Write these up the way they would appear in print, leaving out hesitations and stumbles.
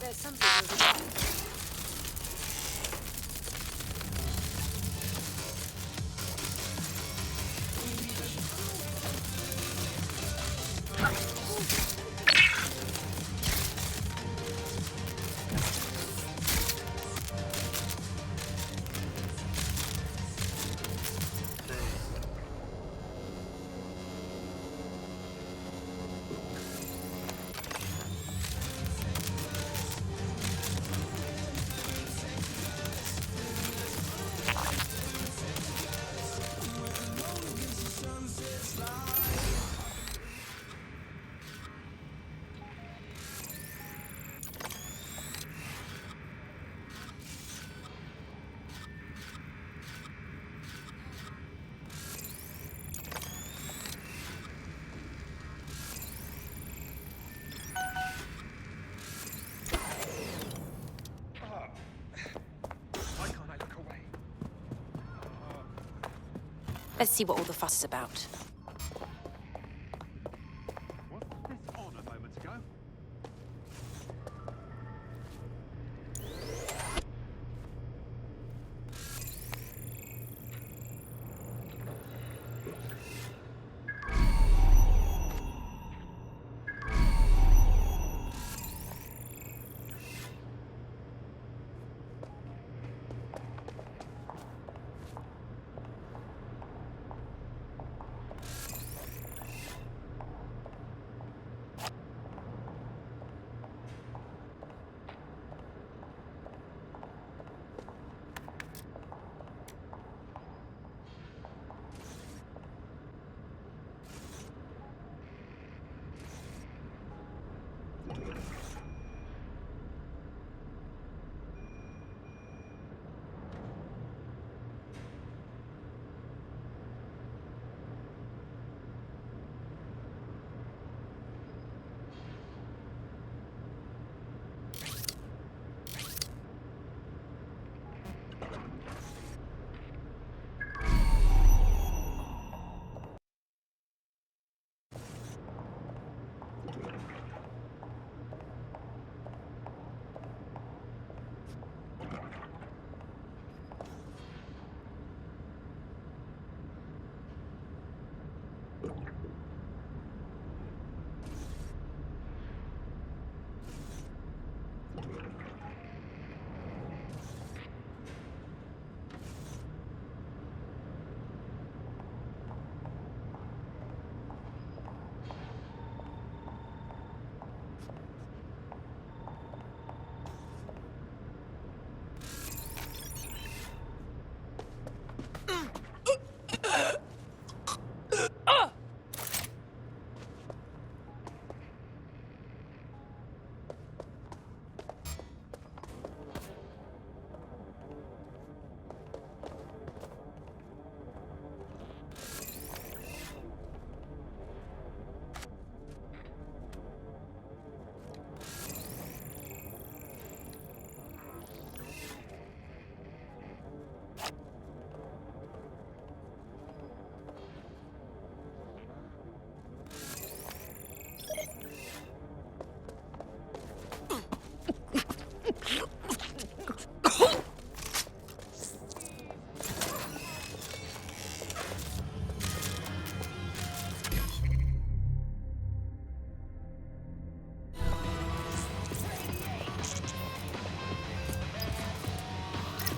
There's something moving on. Let's see what all the fuss is about. Wasn't this on a moment ago?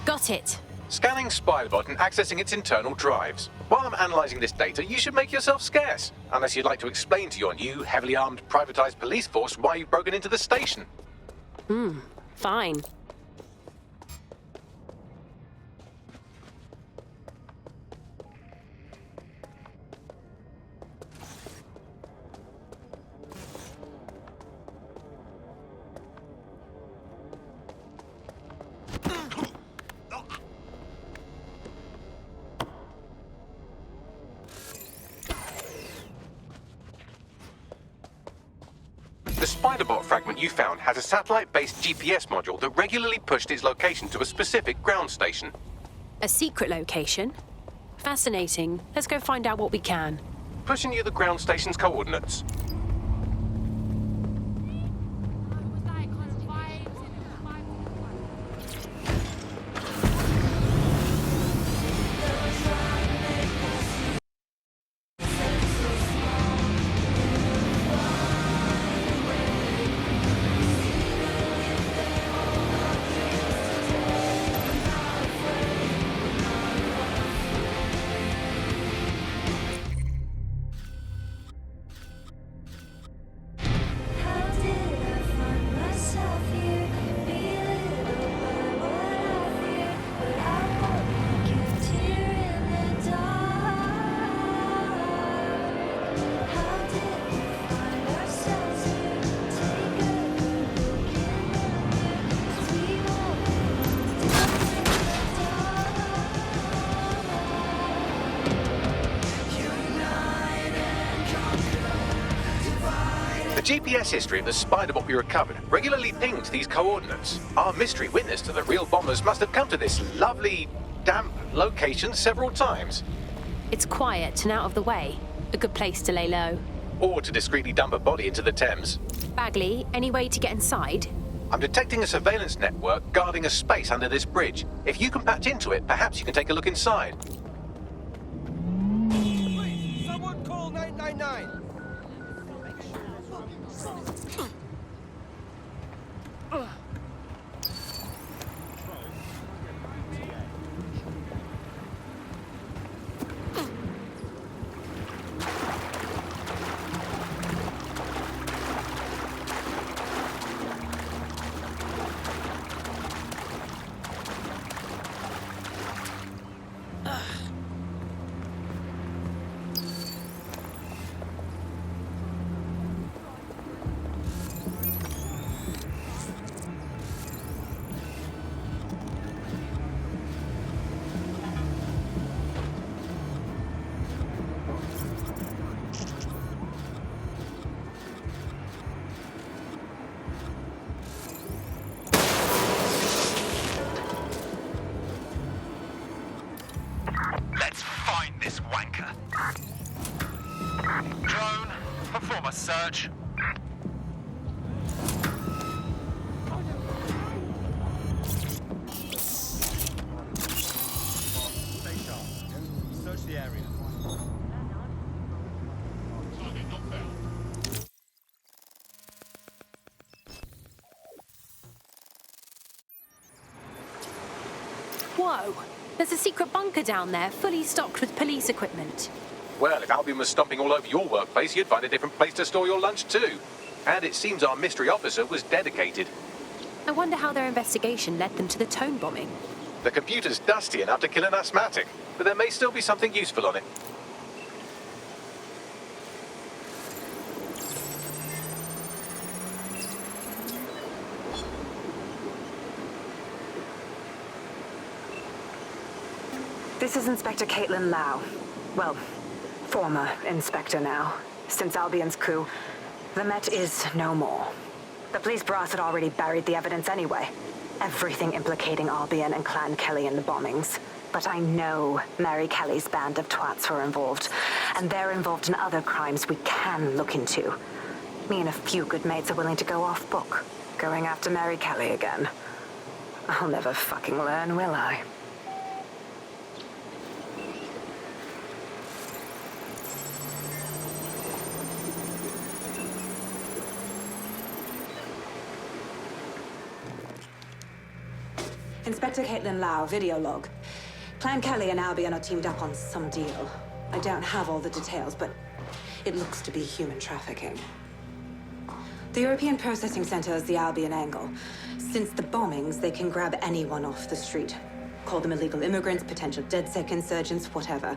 Got it. Scanning Spybot and accessing its internal drives. While I'm analysing this data, you should make yourself scarce. Unless you'd like to explain to your new, heavily armed, privatised police force why you've broken into the station. Fine. The Spiderbot fragment you found has a satellite-based GPS module that regularly pushed its location to a specific ground station. A secret location? Fascinating. Let's go find out what we can. Pushing you the ground station's coordinates. GPS history of the spider bot we recovered regularly pings these coordinates. Our mystery witness to the real bombers must have come to this lovely, damp location several times. It's quiet and out of the way. A good place to lay low. Or to discreetly dump a body into the Thames. Bagley, any way to get inside? I'm detecting a surveillance network guarding a space under this bridge. If you can patch into it, perhaps you can take a look inside. Please, someone call 999! Let's find this wanker. Drone, perform a search. Stay sharp. Search the area. Whoa! There's a secret bunker down there, fully stocked with police equipment. Well, if Albion was stomping all over your workplace, you'd find a different place to store your lunch too. And it seems our mystery officer was dedicated. I wonder how their investigation led them to the Tone bombing. The computer's dusty enough to kill an asthmatic, but there may still be something useful on it. This is Inspector Caitlin Lau. Well, former inspector now. Since Albion's coup, the Met is no more. The police brass had already buried the evidence anyway. Everything implicating Albion and Clan Kelly in the bombings. But I know Mary Kelly's band of twats were involved, and they're involved in other crimes we can look into. Me and a few good mates are willing to go off book, going after Mary Kelly again. I'll never fucking learn, will I? Inspector Caitlin Lau, video log. Clan Kelly and Albion are teamed up on some deal. I don't have all the details, but it looks to be human trafficking. The European Processing Center is the Albion angle. Since the bombings, they can grab anyone off the street. Call them illegal immigrants, potential DedSec insurgents, whatever.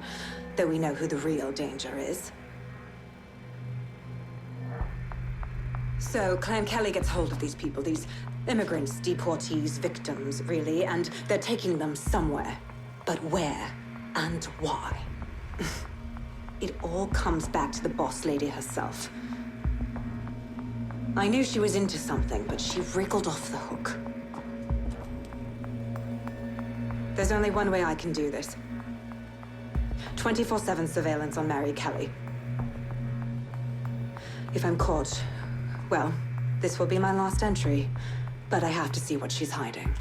Though we know who the real danger is. So Clan Kelly gets hold of these people, these immigrants, deportees, victims, really, and they're taking them somewhere. But where and why? It all comes back to the boss lady herself. I knew she was into something, but she wriggled off the hook. There's only one way I can do this. 24/7 surveillance on Mary Kelly. If I'm caught, well, this will be my last entry. But I have to see what she's hiding.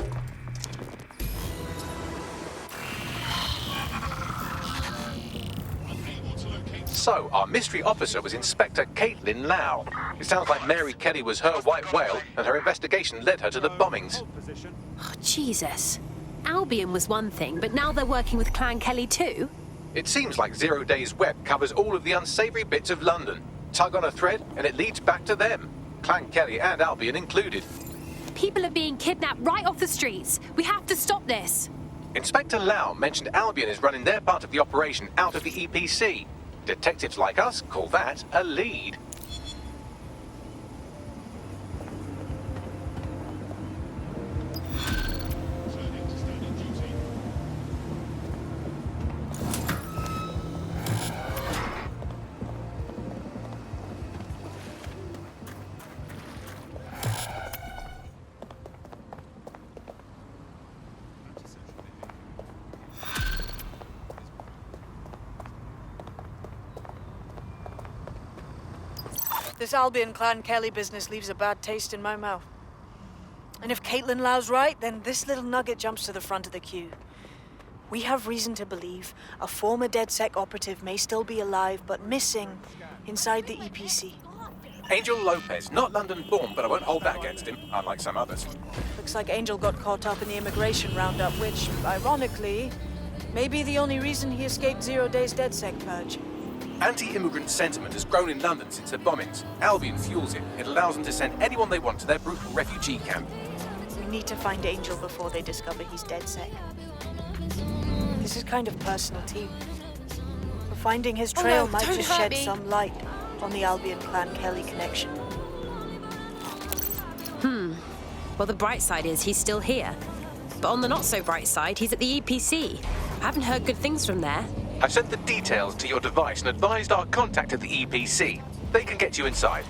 So, our mystery officer was Inspector Caitlin Lau. It sounds like Mary Kelly was her white whale, and her investigation led her to the bombings. Hold position. Oh, Jesus. Albion was one thing, but now they're working with Clan Kelly too? It seems like 0 Days Web covers all of the unsavory bits of London. Tug on a thread, and it leads back to them. Clan Kelly and Albion included. People are being kidnapped right off the streets. We have to stop this. Inspector Lau mentioned Albion is running their part of the operation out of the EPC. Detectives like us call that a lead. This Albion clan Kelly business leaves a bad taste in my mouth. And if Caitlin Lau's right, then this little nugget jumps to the front of the queue. We have reason to believe a former DedSec operative may still be alive, but missing inside the EPC. Angel Lopez, not London-born, but I won't hold that against him, unlike some others. Looks like Angel got caught up in the immigration roundup, which, ironically, may be the only reason he escaped 0 days DedSec purge. Anti-immigrant sentiment has grown in London since the bombings. Albion fuels it. It allows them to send anyone they want to their brutal refugee camp. We need to find Angel before they discover he's DedSec. This is kind of personal, team. But finding his trail might don't just hurt shed me. some light on the Albion clan Kelly connection. Well, the bright side is he's still here. But on the not-so-bright side, he's at the EPC. I haven't heard good things from there. I've sent the details to your device and advised our contact at the EPC. They can get you inside.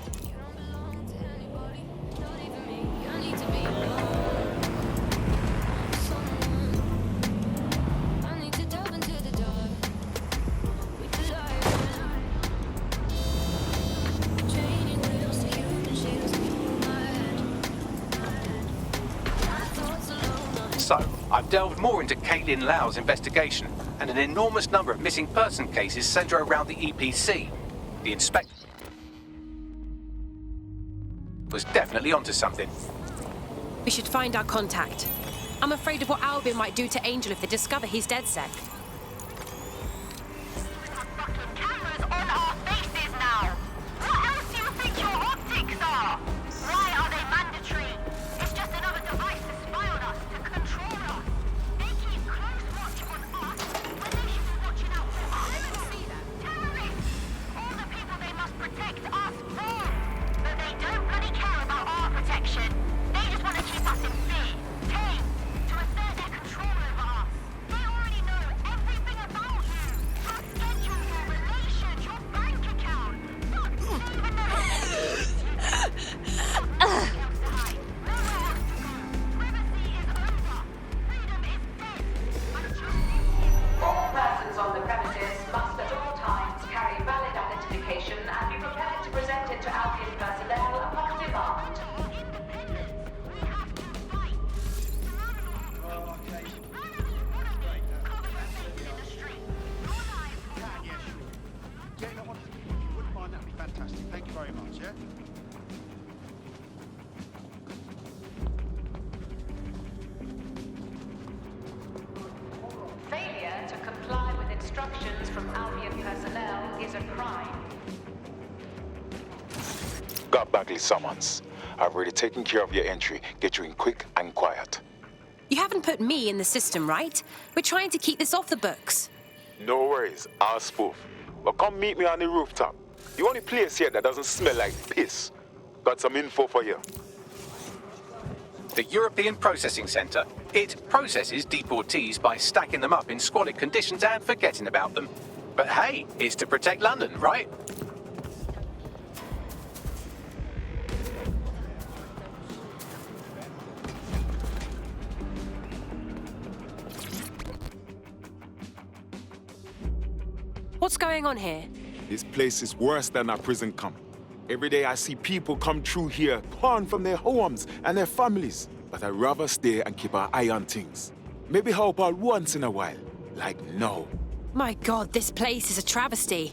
So, I've delved more into Caitlin Lau's investigation, and an enormous number of missing person cases centre around the EPC. The inspector was definitely onto something. We should find our contact. I'm afraid of what Albion might do to Angel if they discover he's DedSec. Fucking cameras on our faces now! What else do you think your optics are? Why are they mandatory? It's just another device to spy on us, to control us. They keep close watch on us when they should be watching out for criminals, terrorists, all the people they must protect us from. But they don't bloody care about our protection. They just want to keep us in fear, tame, to assert their control over us. They already know everything about you. Your schedule, your relations, your bank account. Fuck, even their All persons on the premises must at all times carry valid identification and be prepared to present it to Albion personnel upon demand. Yeah, no, honestly, if you wouldn't mind, that'd be fantastic. Thank you very much, yeah? Failure to comply with instructions from Albion personnel is a crime. Got Bagley summons. I've already taken care of your entry. Get you in quick and quiet. You haven't put me in the system, right? We're trying to keep this off the books. No worries, I'll spoof. But come meet me on the rooftop. The only place here that doesn't smell like piss. Got some info for you. The European Processing Centre. It processes deportees by stacking them up in squalid conditions and forgetting about them. But hey, it's to protect London, right? What's going on here? This place is worse than a prison camp. Every day I see people come through here, torn from their homes and their families. But I'd rather stay and keep an eye on things. Maybe help out once in a while. Like now. My God, this place is a travesty.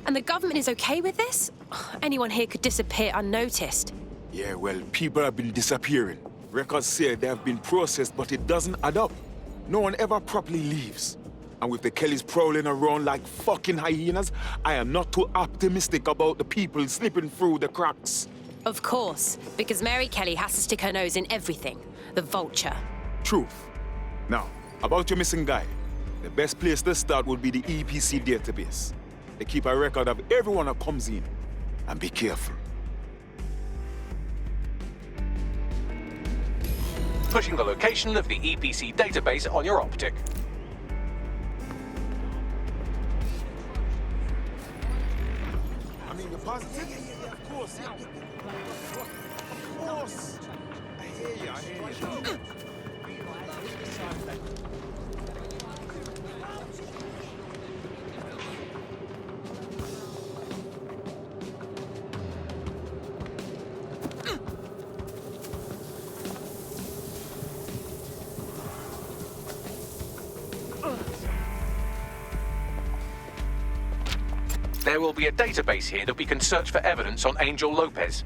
And the government is okay with this? Anyone here could disappear unnoticed. Yeah, well, people have been disappearing. Records say they have been processed, but it doesn't add up. No one ever properly leaves. And with the Kellys prowling around like fucking hyenas, I am not too optimistic about the people slipping through the cracks. Of course, because Mary Kelly has to stick her nose in everything. The vulture. Truth. Now, about your missing guy. The best place to start would be the EPC database. They keep a record of everyone that comes in. And be careful. Pushing the location of the EPC database on your optic. I mean, you're positive? Yeah, of course, yeah. Of course. I hear you, I hear you. There will be a database here that we can search for evidence on Angel Lopez.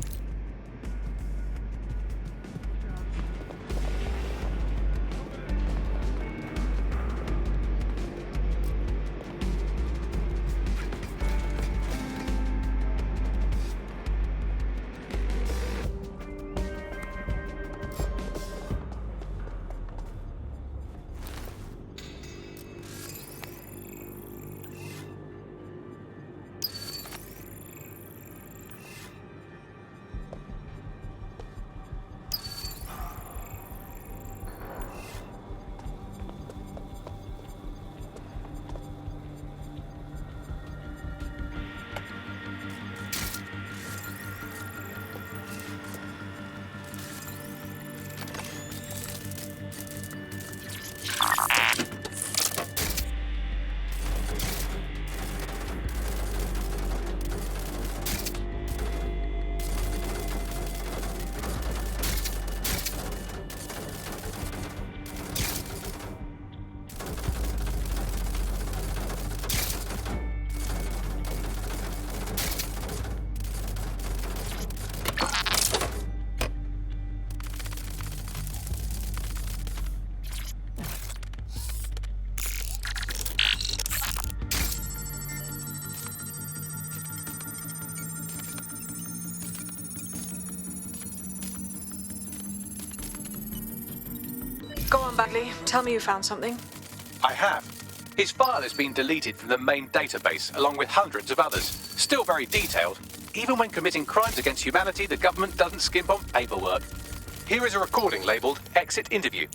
Go on, Bagley. Tell me you found something. I have. His file has been deleted from the main database, along with hundreds of others. Still very detailed. Even when committing crimes against humanity, the government doesn't skimp on paperwork. Here is a recording labeled Exit Interview.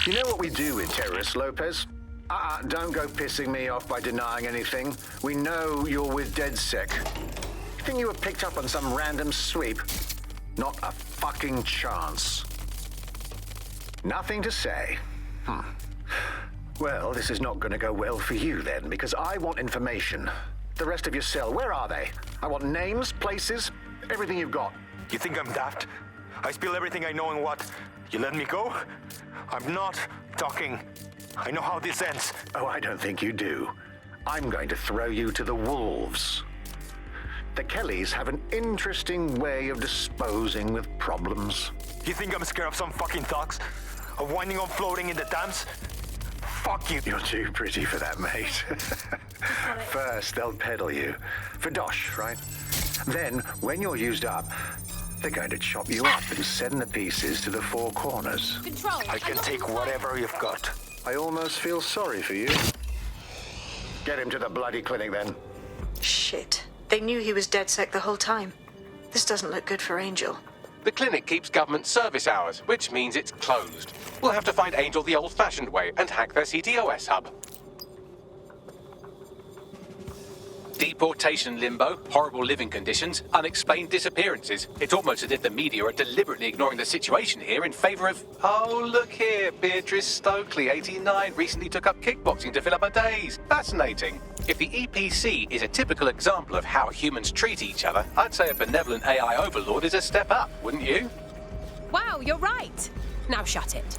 You know what we do with terrorists, Lopez? Don't go pissing me off by denying anything. We know you're with DedSec. You think you were picked up on some random sweep? Not a fucking chance. Nothing to say. Well, this is not going to go well for you then, because I want information. The rest of your cell, where are they? I want names, places, everything you've got. You think I'm daft? I spill everything I know and what? You let me go? I'm not talking. I know how this ends. Oh, I don't think you do. I'm going to throw you to the wolves. The Kellys have an interesting way of disposing with problems. You think I'm scared of some fucking thugs? Of winding up floating in the dams? Fuck you. You're too pretty for that, mate. First, they'll peddle you. For dosh, right? Then, when you're used up, they're going to chop you up and send the pieces to the four corners. Control. I can take whatever you've got. I almost feel sorry for you. Get him to the bloody clinic, then. Shit. They knew he was DedSec the whole time. This doesn't look good for Angel. The clinic keeps government service hours, which means it's closed. We'll have to find Angel the old-fashioned way and hack their ctOS hub. Deportation limbo, horrible living conditions, unexplained disappearances. It's almost as if the media are deliberately ignoring the situation here in favor of... Oh, look here, Beatrice Stokely, 89, recently took up kickboxing to fill up her days. Fascinating. If the EPC is a typical example of how humans treat each other, I'd say a benevolent AI overlord is a step up, wouldn't you? Wow, you're right. Now shut it.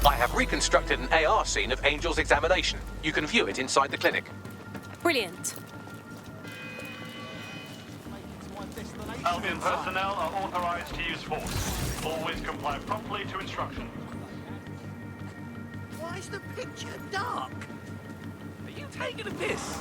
I have reconstructed an AR scene of Angel's examination. You can view it inside the clinic. Brilliant. Albion personnel are authorized to use force. Always comply promptly to instruction. Why is the picture dark? Are you taking a piss?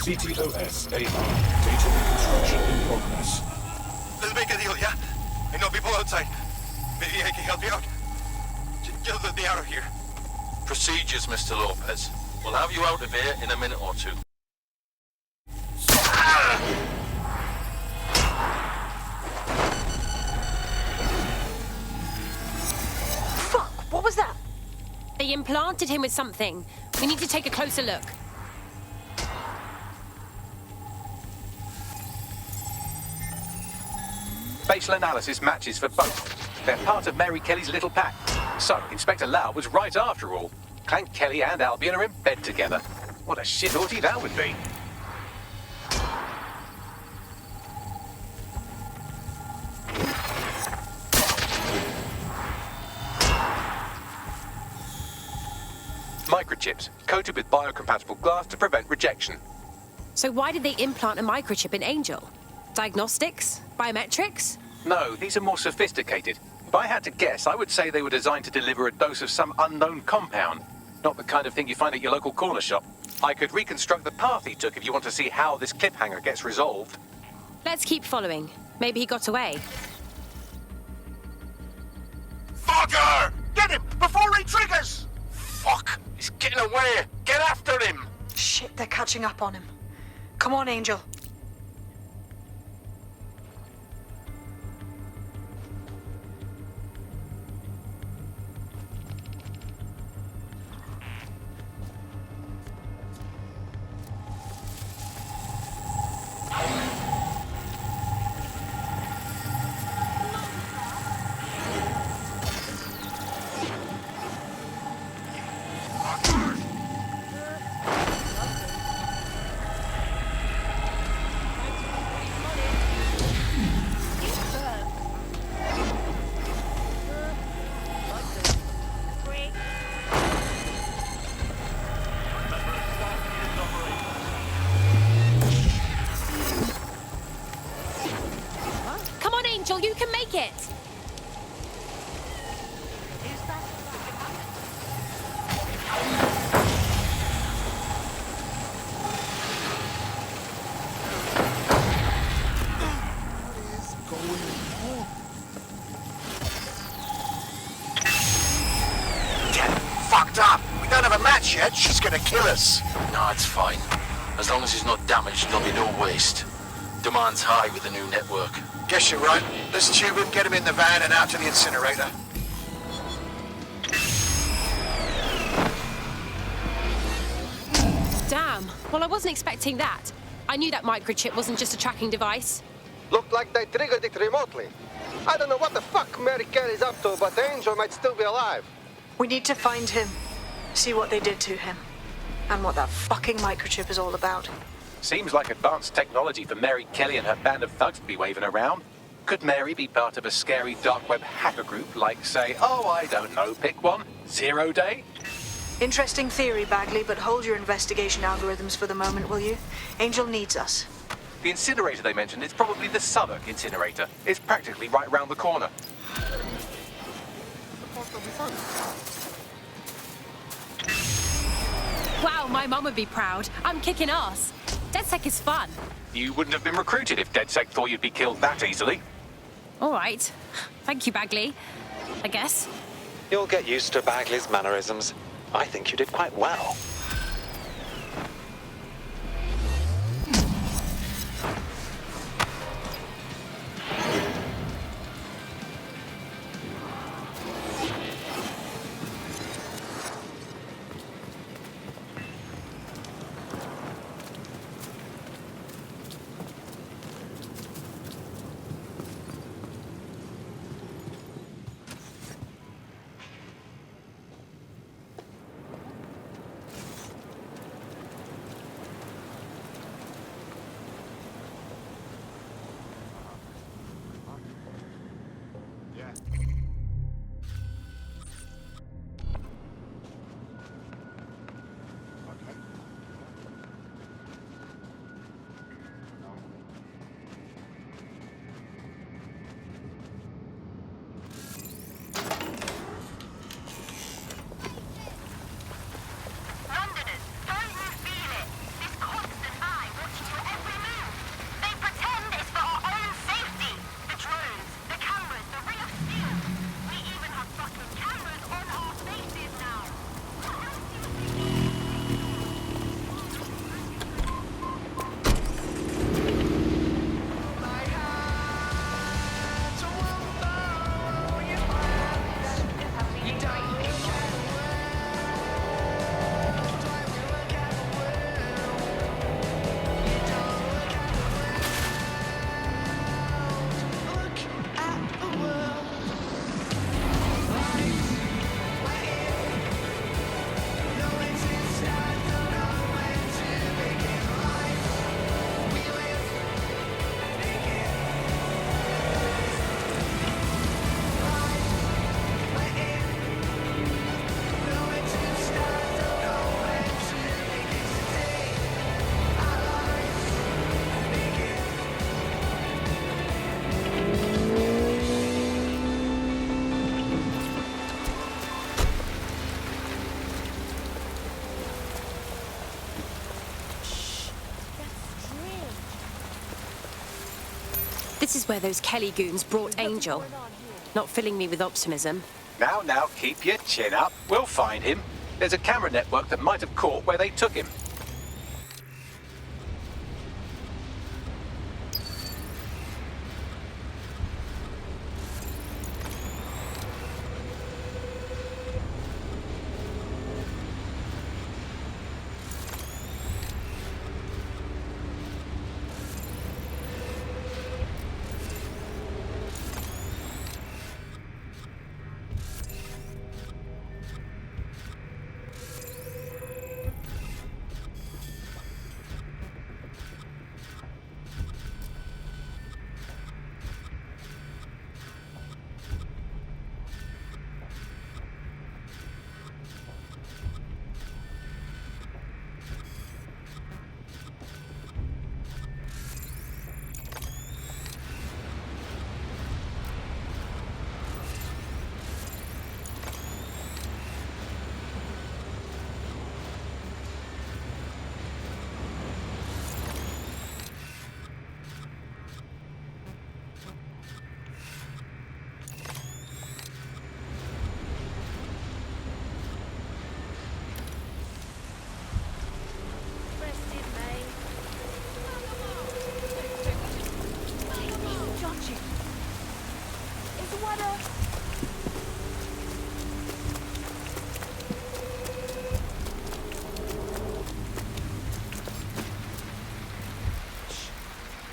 ctOS AI. Data reconstruction in progress. Let's make a deal, yeah? I know people outside. Maybe I can help you out. Just let me out of here. Procedures, Mr. Lopez. We'll have you out of here in a minute or two. Fuck! What was that? They implanted him with something. We need to take a closer look. Facial analysis matches for both. They're part of Mary Kelly's little pack. So, Inspector Lau was right after all. Clank Kelly and Albion are in bed together. What a shit orgy that would be. Microchips, coated with biocompatible glass to prevent rejection. So why did they implant a microchip in Angel? Diagnostics? Biometrics? No, these are more sophisticated. If I had to guess, I would say they were designed to deliver a dose of some unknown compound. Not the kind of thing you find at your local corner shop. I could reconstruct the path he took if you want to see how this cliffhanger gets resolved. Let's keep following. Maybe he got away. Fucker! Get him before he triggers! Fuck! He's getting away! Get after him! Shit, they're catching up on him. Come on, Angel. Come on, Angel, you can make it! Fucked up! We don't have a match yet, she's gonna kill us! No, it's fine. As long as he's not damaged, there'll be no waste. Demand's high with the new network. Guess you're right. Let's tube him, get him in the van and out to the incinerator. Damn. Well, I wasn't expecting that. I knew that microchip wasn't just a tracking device. Looked like they triggered it remotely. I don't know what the fuck Mary Kelly's up to, but Angel might still be alive. We need to find him. See what they did to him. And what that fucking microchip is all about. Seems like advanced technology for Mary Kelly and her band of thugs to be waving around. Could Mary be part of a scary dark web hacker group like, say, oh, I don't know, pick one, 0 Day? Interesting theory, Bagley, but hold your investigation algorithms for the moment, will you? Angel needs us. The incinerator they mentioned is probably the Southwark incinerator. It's practically right round the corner. Wow, my mum would be proud. I'm kicking ass. DedSec is fun. You wouldn't have been recruited if DedSec thought you'd be killed that easily. All right. Thank you, Bagley. I guess. You'll get used to Bagley's mannerisms. I think you did quite well. This is where those Kelly goons brought Angel. Not filling me with optimism. Now, keep your chin up. We'll find him. There's a camera network that might have caught where they took him.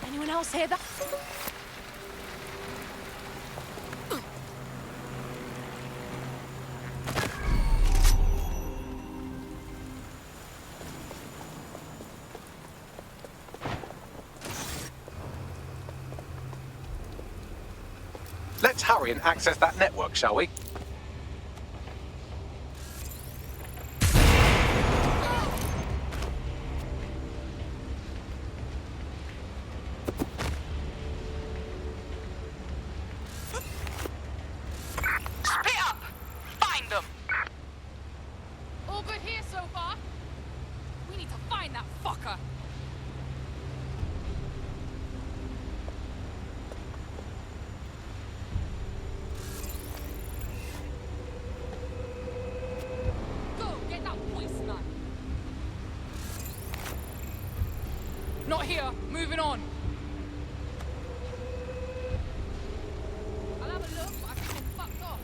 Anyone else hear that? Let's hurry and access that network, shall we? Not here. Moving on. I'll have a look, but I think I'm fucked off.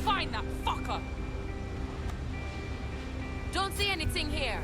Find that fucker. Don't see anything here.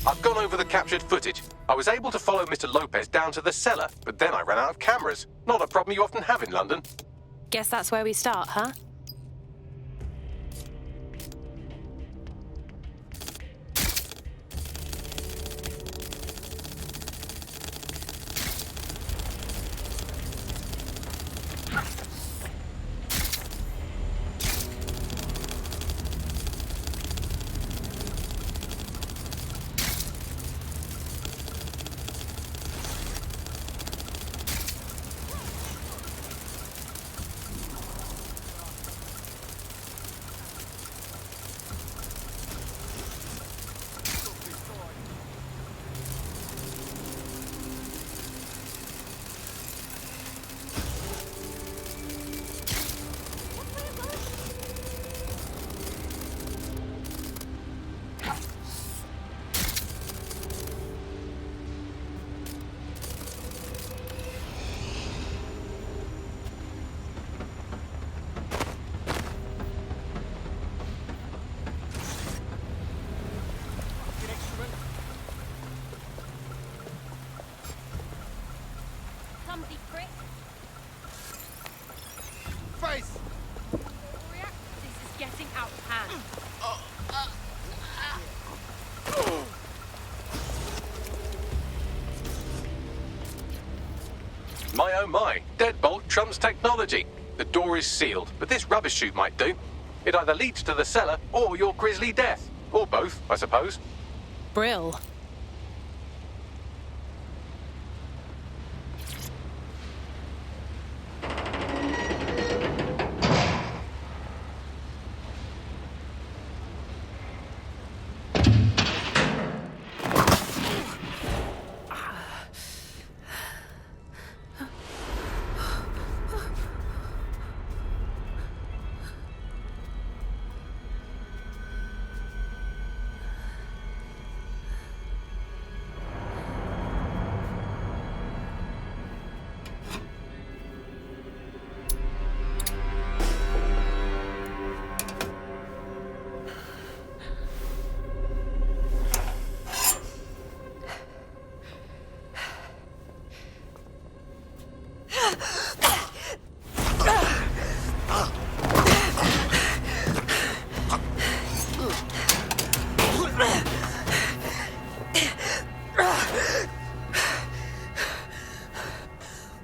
I've gone over the captured footage. I was able to follow Mr. Lopez down to the cellar, but then I ran out of cameras. Not a problem you often have in London. Guess that's where we start, huh? clumsy prick. Face! This is getting out of hand. My oh my, deadbolt trumps technology. The door is sealed, but this rubbish chute might do. It either leads to the cellar or your grisly death. Or both, I suppose. Brill.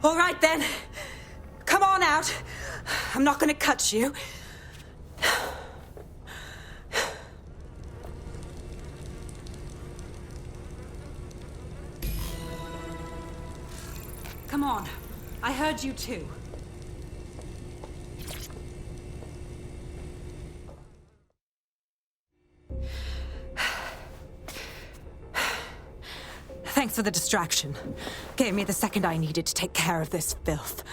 All right, then. Come on out. I'm not gonna cut you. Come on. I heard you too. Thanks for the distraction. Gave me the second I needed to take care of this filth.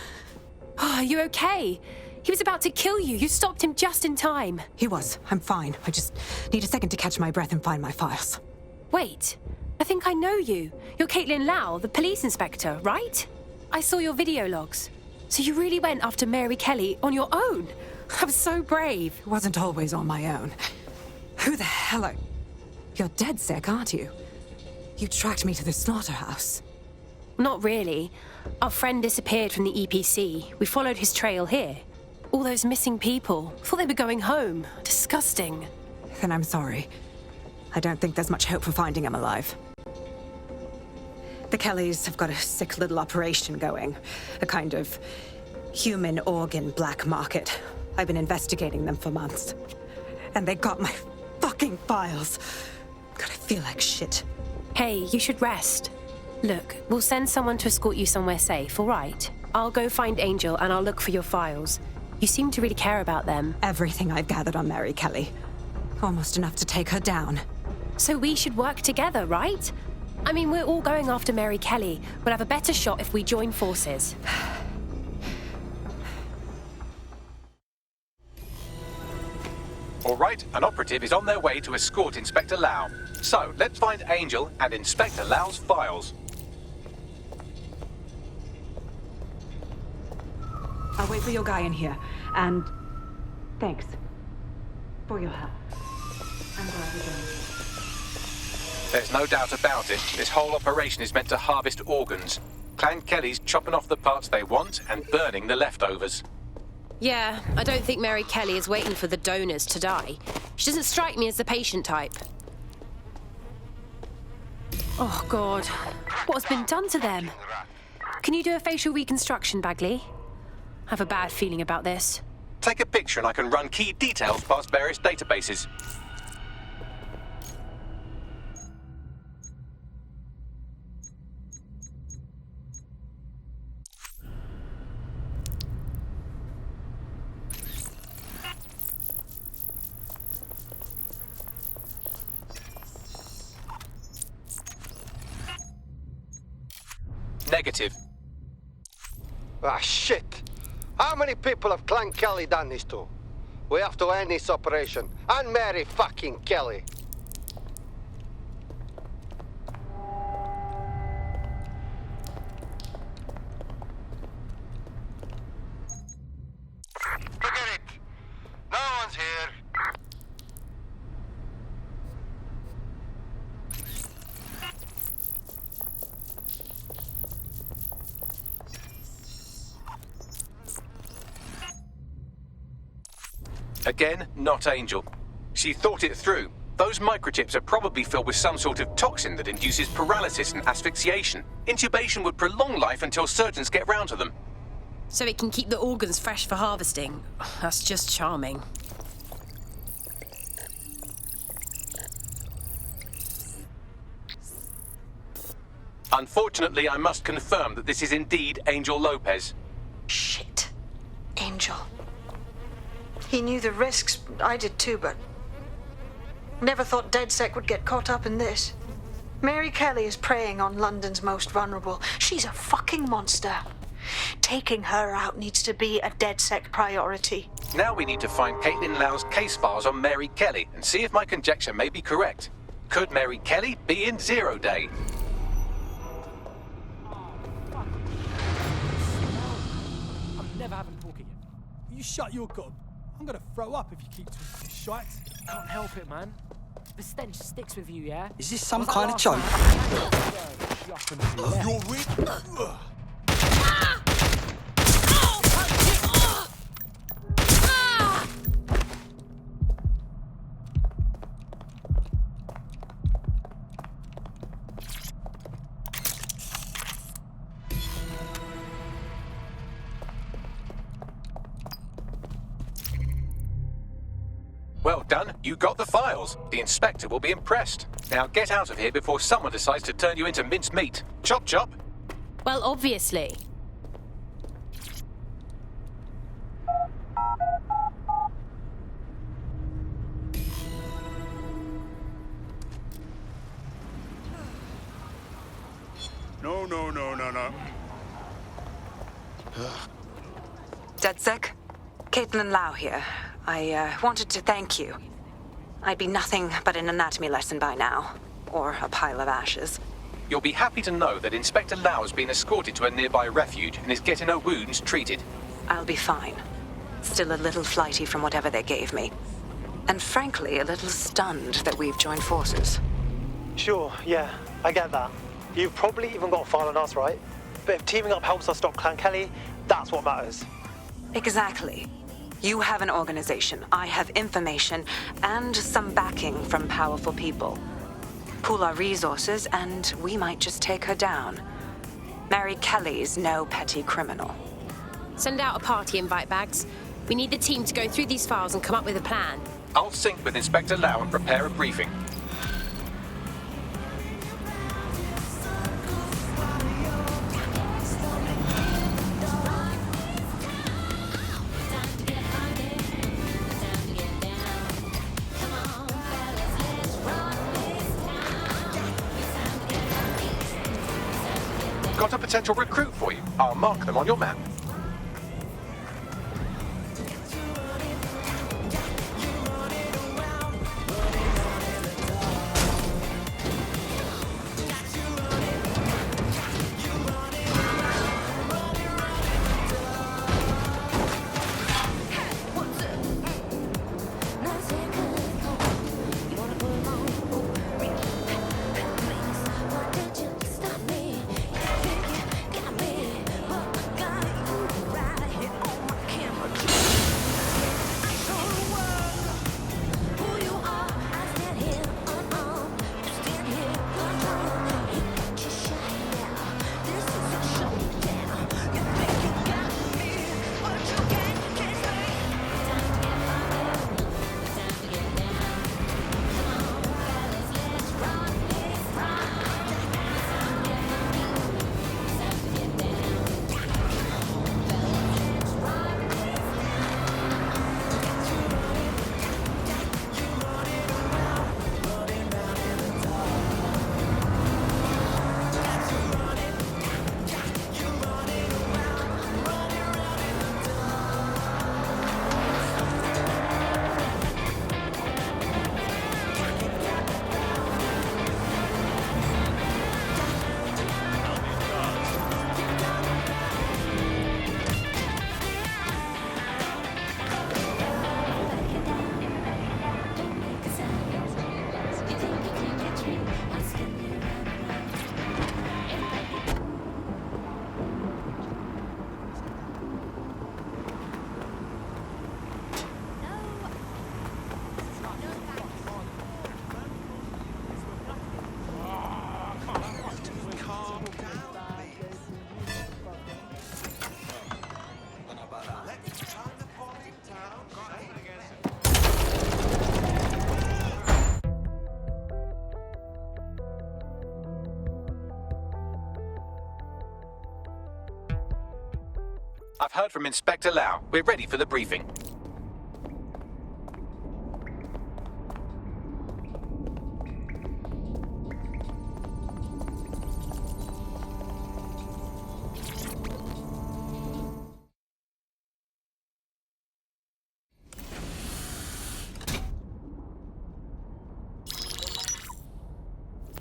Oh, are you okay? He was about to kill you. You stopped him just in time. He was. I'm fine. I just need a second to catch my breath and find my files. Wait, I think I know you. You're Caitlin Lau, the police inspector, right? I saw your video logs. So you really went after Mary Kelly on your own? I'm so brave. It wasn't always on my own. Who the hell are... You're DedSec, aren't you? You tracked me to the slaughterhouse. Not really. Our friend disappeared from the EPC. We followed his trail here. All those missing people. Thought they were going home. Disgusting. Then I'm sorry. I don't think there's much hope for finding him alive. The Kellys have got a sick little operation going. A kind of human organ black market. I've been investigating them for months. And they got my fucking files. God, I feel like shit. Hey, you should rest. Look, we'll send someone to escort you somewhere safe, all right? I'll go find Angel and I'll look for your files. You seem to really care about them. Everything I've gathered on Mary Kelly. Almost enough to take her down. So we should work together, right? I mean, we're all going after Mary Kelly. We'll have a better shot if we join forces. All right, an operative is on their way to escort Inspector Lau. So, let's find Angel and Inspector Lau's files. I'll wait for your guy in here. And... thanks. For your help. I'm glad you're doing it. There's no doubt about it. This whole operation is meant to harvest organs. Clan Kelly's chopping off the parts they want and burning the leftovers. Yeah, I don't think Mary Kelly is waiting for the donors to die. She doesn't strike me as the patient type. Oh, God. What has been done to them? Can you do a facial reconstruction, Bagley? I have a bad feeling about this. Take a picture and I can run key details past various databases. Negative. Ah, shit! How many people have Clan Kelly done this to? We have to end this operation. And Mary fucking Kelly. Forget it. No one's here. Again, not Angel. She thought it through. Those microchips are probably filled with some sort of toxin that induces paralysis and asphyxiation. Intubation would prolong life until surgeons get round to them. So it can keep the organs fresh for harvesting. That's just charming. Unfortunately, I must confirm that this is indeed Angel Lopez. Shit. Angel. He knew the risks. I did too, but... never thought DedSec would get caught up in this. Mary Kelly is preying on London's most vulnerable. She's a fucking monster. Taking her out needs to be a DedSec priority. Now we need to find Caitlin Lau's case files on Mary Kelly and see if my conjecture may be correct. Could Mary Kelly be in Zero Day? I'm never having talk again. You shut your gob. I'm gonna throw up if you keep talking this shite. Can't help it, man. The stench sticks with you, yeah? Is this some kind of joke? You're weak. Well done, you got the files. The inspector will be impressed. Now get out of here before someone decides to turn you into minced meat. Chop chop. Well, obviously. No. DedSec? Caitlin Lau here. I wanted to thank you. I'd be nothing but an anatomy lesson by now. Or a pile of ashes. You'll be happy to know that Inspector Lau has been escorted to a nearby refuge and is getting her wounds treated. I'll be fine. Still a little flighty from whatever they gave me. And frankly, a little stunned that we've joined forces. Sure, yeah, I get that. You've probably even got a file on us, right? But if teaming up helps us stop Clan Kelly, that's what matters. Exactly. You have an organization, I have information, and some backing from powerful people. Pool our resources, and we might just take her down. Mary Kelly's no petty criminal. Send out a party invite, Bags. We need the team to go through these files and come up with a plan. I'll sync with Inspector Lau and prepare a briefing. Got a potential recruit for you. I'll mark them on your map. I've heard from Inspector Lau. We're ready for the briefing.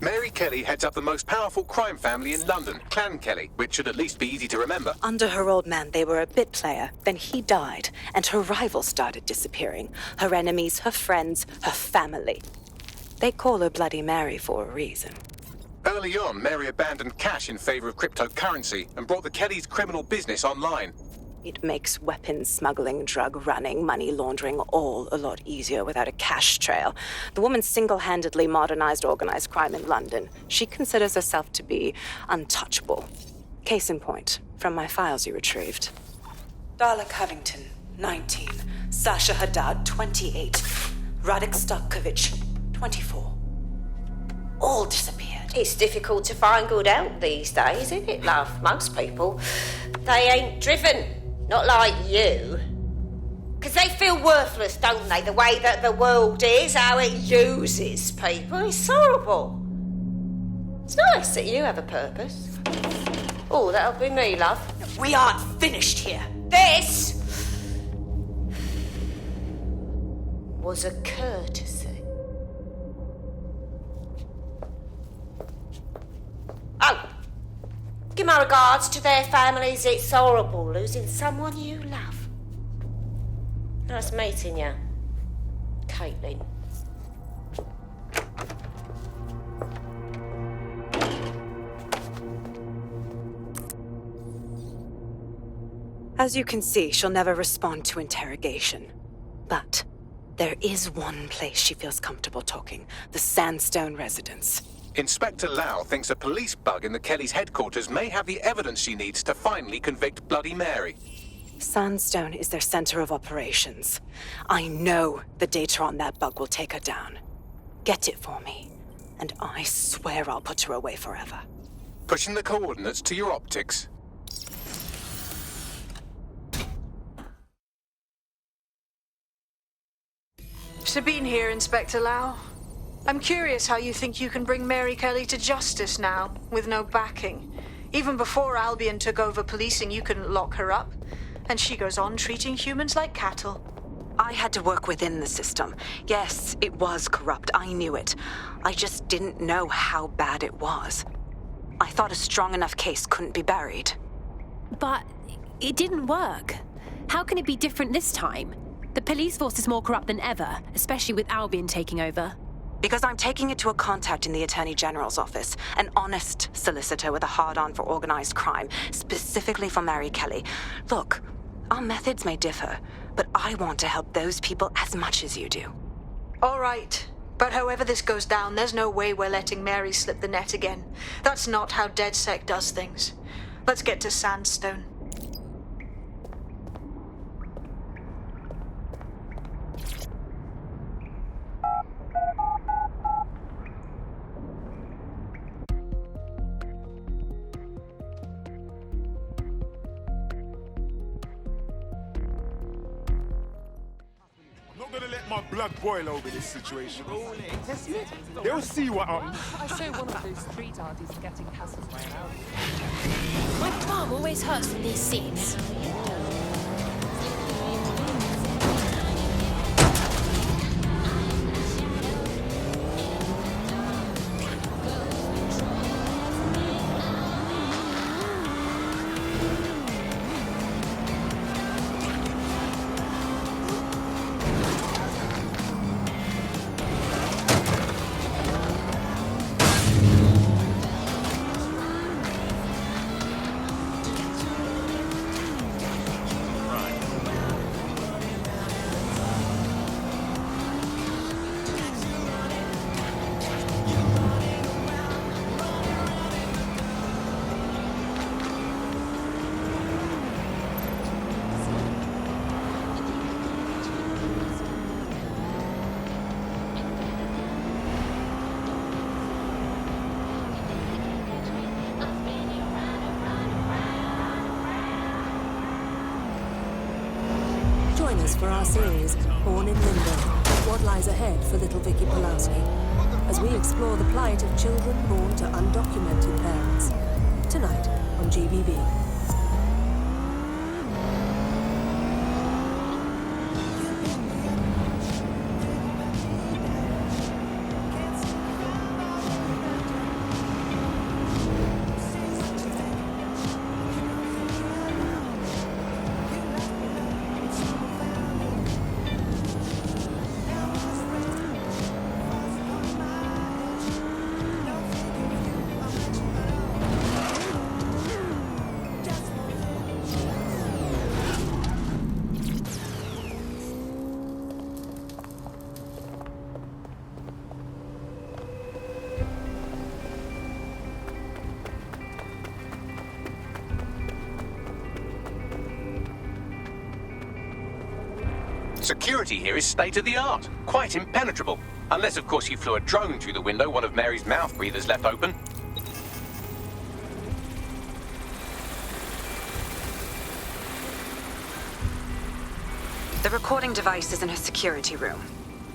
Mary Kelly heads up the most powerful crime family in London, Clan Kelly, which should at least be easy to remember. Under her old man, they were a bit player. Then he died, and her rivals started disappearing. Her enemies, her friends, her family. They call her Bloody Mary for a reason. Early on, Mary abandoned cash in favor of cryptocurrency and brought the Kellys' criminal business online. It makes weapons smuggling, drug running, money laundering all a lot easier without a cash trail. The woman single-handedly modernized organized crime in London. She considers herself to be untouchable. Case in point, from my files you retrieved. Darla Covington, 19. Sasha Haddad, 28. Radek Starkovich, 24. All disappeared. It's difficult to find good help these days, isn't it, love? Most people, they ain't driven. Not like you. Because they feel worthless, don't they? The way that the world is, how it uses people. It's horrible. It's nice that you have a purpose. Oh, that'll be me, love. We aren't finished here. This was a courtesy. Oh! Give my regards to their families. It's horrible losing someone you love. Nice meeting you, Caitlin. As you can see, she'll never respond to interrogation. But there is one place she feels comfortable talking, the Sandstone residence. Inspector Lau thinks a police bug in the Kellys' headquarters may have the evidence she needs to finally convict Bloody Mary. Sandstone is their center of operations. I know the data on that bug will take her down. Get it for me, and I swear I'll put her away forever. Pushing the coordinates to your optics. Sabine here, Inspector Lau. I'm curious how you think you can bring Mary Kelly to justice now, with no backing. Even before Albion took over policing, you couldn't lock her up. And she goes on treating humans like cattle. I had to work within the system. Yes, it was corrupt. I knew it. I just didn't know how bad it was. I thought a strong enough case couldn't be buried. But it didn't work. How can it be different this time? The police force is more corrupt than ever, especially with Albion taking over. Because I'm taking it to a contact in the Attorney General's office, an honest solicitor with a hard-on for organized crime, specifically for Mary Kelly. Look, our methods may differ, but I want to help those people as much as you do. All right. But however this goes down, there's no way we're letting Mary slip the net again. That's not how DedSec does things. Let's get to Sandstone. I'm not gonna let my blood boil over this situation. They'll see what happens. I show one of those street artists getting passageway out. My thumb always hurts from these seats. trailers for our series, Born in Limbo, What Lies Ahead for Little Vicky Pulaski, as we explore the plight of children born to undocumented parents. Tonight on GBB. Security here is state-of-the-art, quite impenetrable. Unless, of course, you flew a drone through the window one of Mary's mouth breathers left open. The recording device is in her security room.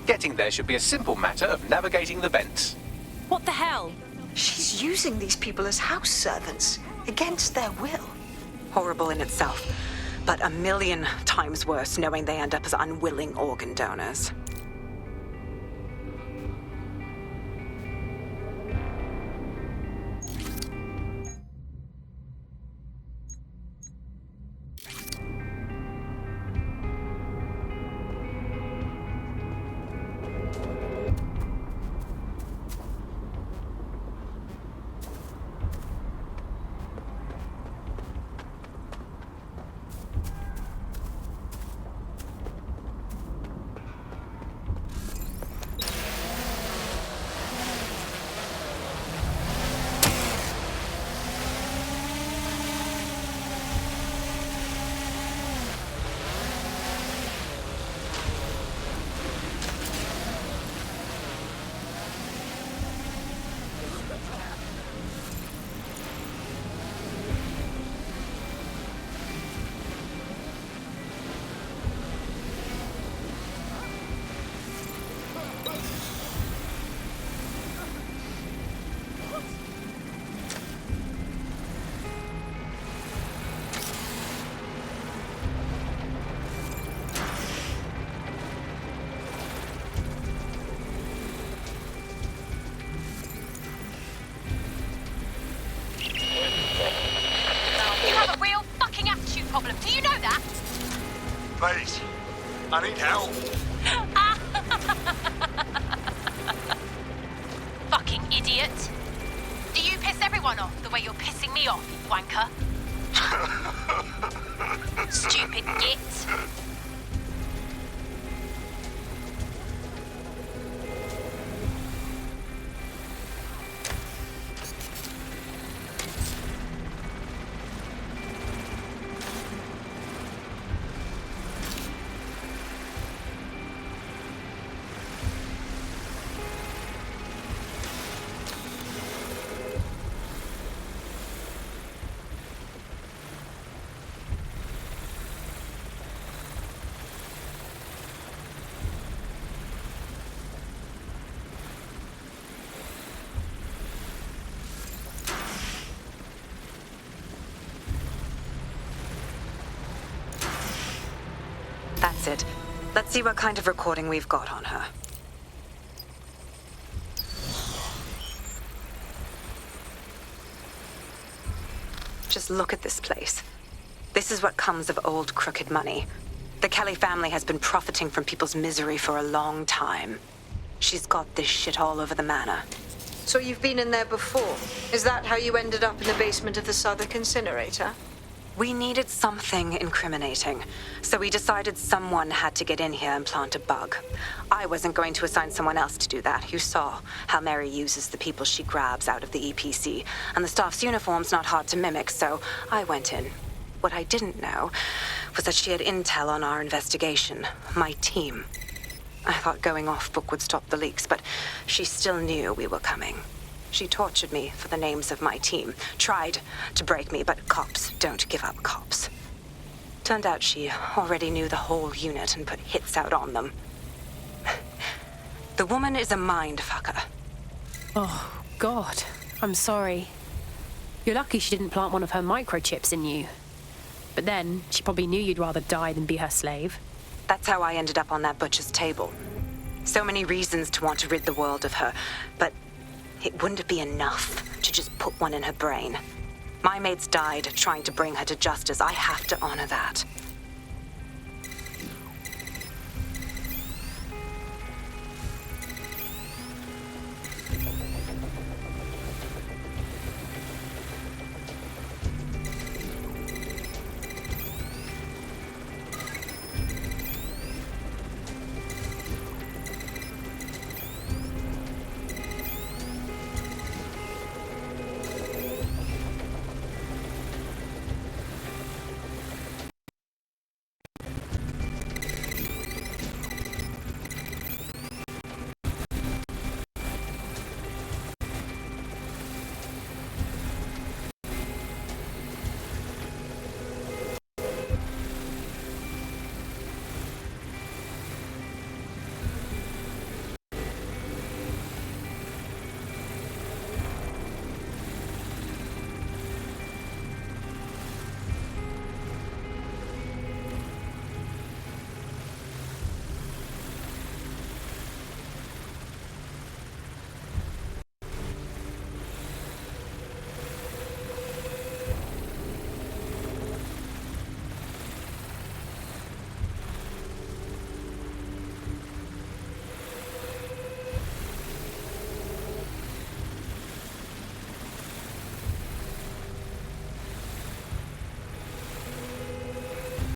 Getting there should be a simple matter of navigating the vents. What the hell? She's using these people as house servants, against their will. Horrible in itself, but a million times worse knowing they end up as unwilling organ donors. Mate, I need help. Fucking idiot. Do you piss everyone off the way you're pissing me off, you wanker? Stupid git. That's it. Let's see what kind of recording we've got on her. Just look at this place. This is what comes of old crooked money. The Kelly family has been profiting from people's misery for a long time. She's got this shit all over the manor. So you've been in there before? Is that how you ended up in the basement of the Southwark incinerator? We needed something incriminating, so we decided someone had to get in here and plant a bug. I wasn't going to assign someone else to do that. You saw how Mary uses the people she grabs out of the EPC, and the staff's uniform's not hard to mimic, so I went in. What I didn't know was that she had intel on our investigation, my team. I thought going off book would stop the leaks, but she still knew we were coming. She tortured me for the names of my team, tried to break me, but cops don't give up cops. Turned out she already knew the whole unit and put hits out on them. The woman is a mind fucker. Oh, God. I'm sorry. You're lucky she didn't plant one of her microchips in you. But then, she probably knew you'd rather die than be her slave. That's how I ended up on that butcher's table. So many reasons to want to rid the world of her, but it wouldn't be enough to just put one in her brain. My mates died trying to bring her to justice. I have to honor that.